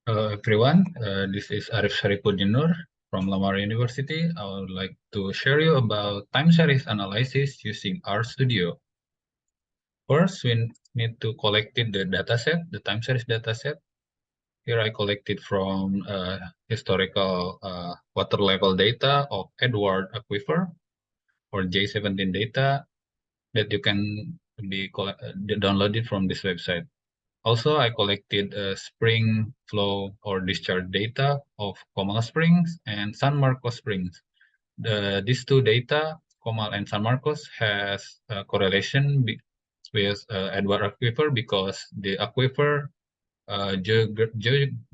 Hello everyone, this is Arif Saripudinur from Lamar University. I would like to share you about time series analysis using RStudio. First, we need to collect the dataset, the time series dataset. Here I collected from historical water level data of Edward Aquifer or J17 data that you can be downloaded from this website. Also, I collected spring flow or discharge data of Comal Springs and San Marcos Springs. These two data, Comal and San Marcos, has a correlation with Edward Aquifer because the aquifer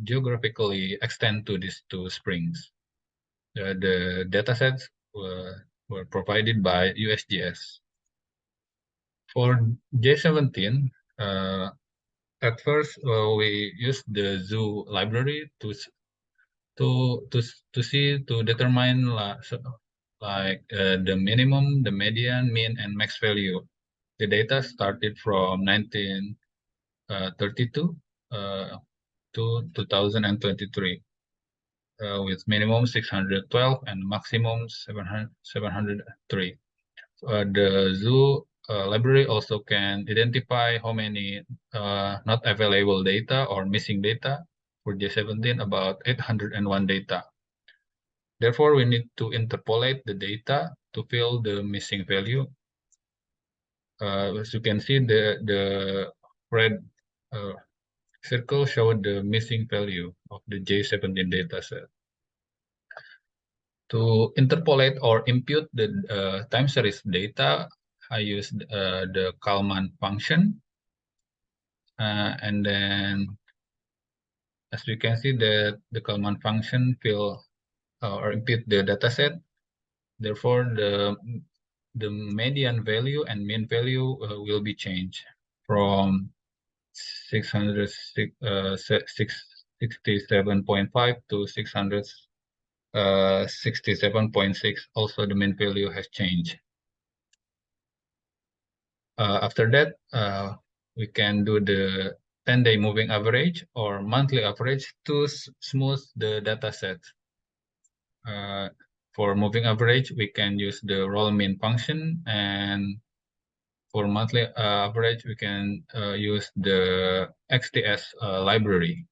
geographically extend to these two springs. The datasets were provided by USGS. For J17, at first, we use the zoo library to determine the minimum, the median, mean, and max value. The data started from 1932 to 2023, with minimum 612 and maximum 703. The zoo library also can identify how many not available data or missing data for J17, about 801 data. Therefore, we need to interpolate the data to fill the missing value. As you can see, the red circle showed the missing value of the J17 dataset. To interpolate or impute the time series data, I used the Kalman function. And then, as we can see, the Kalman function fill or impute the dataset. Therefore, the median value and mean value will be changed from 667.5 to 667.6. Also, the mean value has changed. After that, we can do the 10-day moving average or monthly average to smooth the data set. For moving average, we can use the roll mean function, and for monthly average, we can use the XTS library.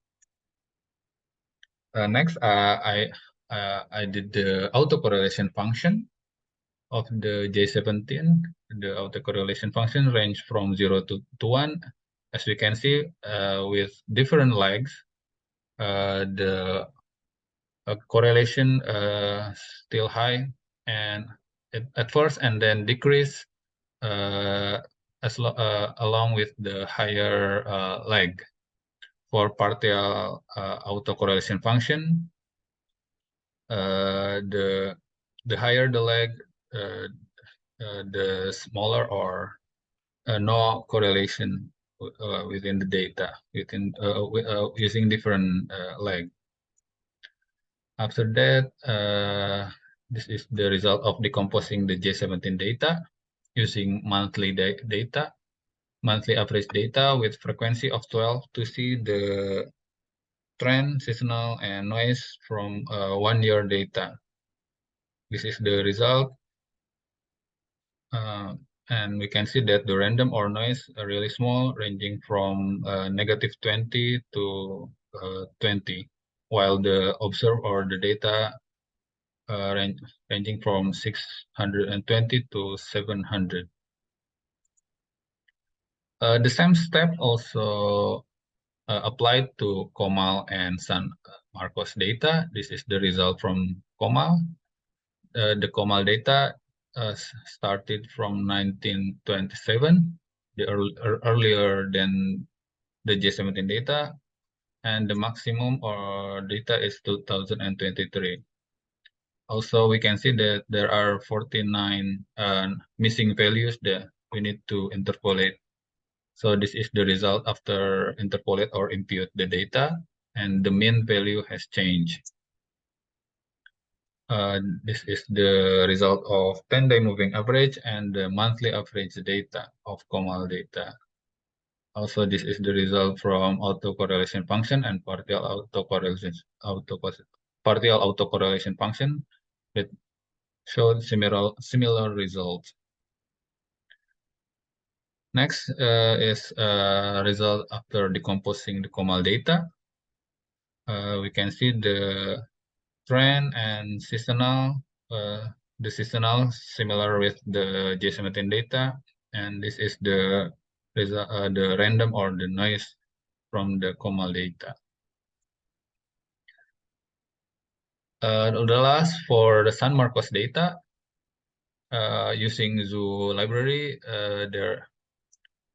Next, I did the autocorrelation function of the J17. The autocorrelation function range from 0 to 1. As we can see, with different legs, the correlation still high and at first, and then decrease along with the higher leg. For partial autocorrelation function, the higher the leg, the smaller or no correlation within the data using different leg. After that, this is the result of decomposing the J17 data using monthly data, monthly average data with frequency of 12 to see the trend, seasonal, and noise from 1-year data. This is the result. And we can see that the random or noise are really small, ranging from -20 to 20, while the observed or the data ranging from 620 to 700. The same step also applied to Comal and San Marcos data. This is the result from Comal. The Comal data started from 1927, earlier than the J17 data, and the maximum or data is 2023. Also, we can see that there are 49 missing values that we need to interpolate. So this is the result after interpolate or impute the data, and the mean value has changed. This is the result of 10-day moving average and the monthly average data of Comal data. Also, this is the result from autocorrelation function and partial autocorrelation function that showed similar results. Next is result after decomposing the Comal data. We can see the trend and seasonal. The seasonal similar with the J17 data, and this is the result, the random or the noise from the Comal data. The last for the San Marcos data, using zoo library,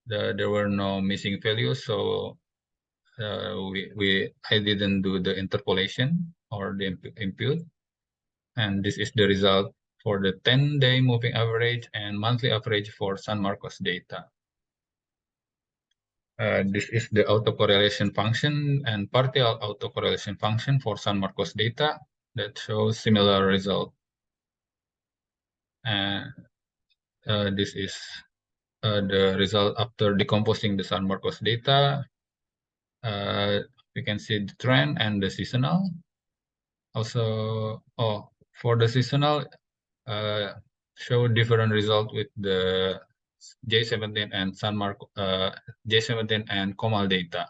there were no missing values, so I didn't do the interpolation or the impute, and this is the result for the 10-day moving average and monthly average for San Marcos data. This is the autocorrelation function and partial autocorrelation function for San Marcos data that shows similar result. And this is the result after decomposing the San Marcos data. We can see the trend and the seasonal. Also, for the seasonal, show different result with the J17 and J17 and Comal data.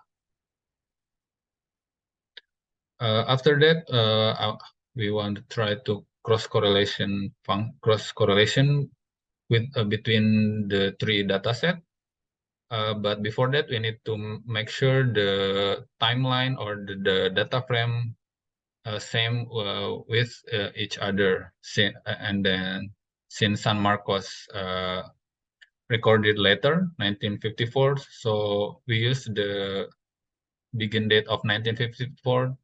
After that, we want to try to cross correlation with between the three dataset. But before that, we need to make sure the timeline or the data frame same with each other. And then since San Marcos recorded later, 1954, so we use the begin date of 1954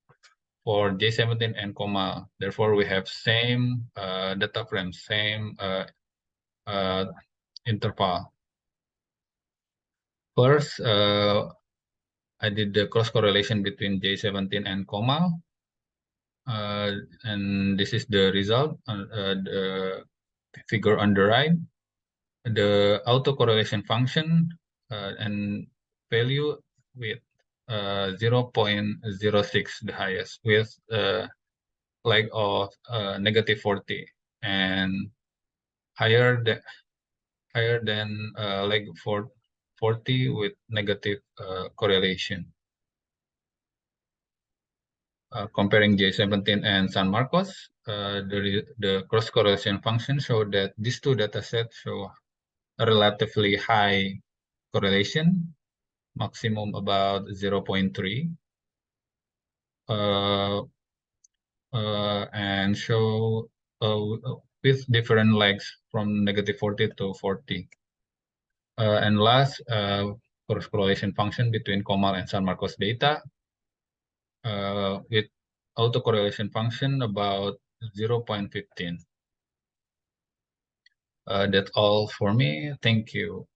for J17 and Comal. Therefore, we have same data frame, same interval. First, I did the cross correlation between J17 and Comal, and this is the result. The figure on the right, the autocorrelation function and value with 0.06, the highest, with lag of -40, and higher than lag for 40 with negative correlation. Comparing J17 and San Marcos, the cross correlation function showed that these two datasets show a relatively high correlation, maximum about 0.3, and show with different lags from -40 to 40. And last, cross correlation function between Comal and San Marcos data with autocorrelation function about 0.15. That's all for me. Thank you.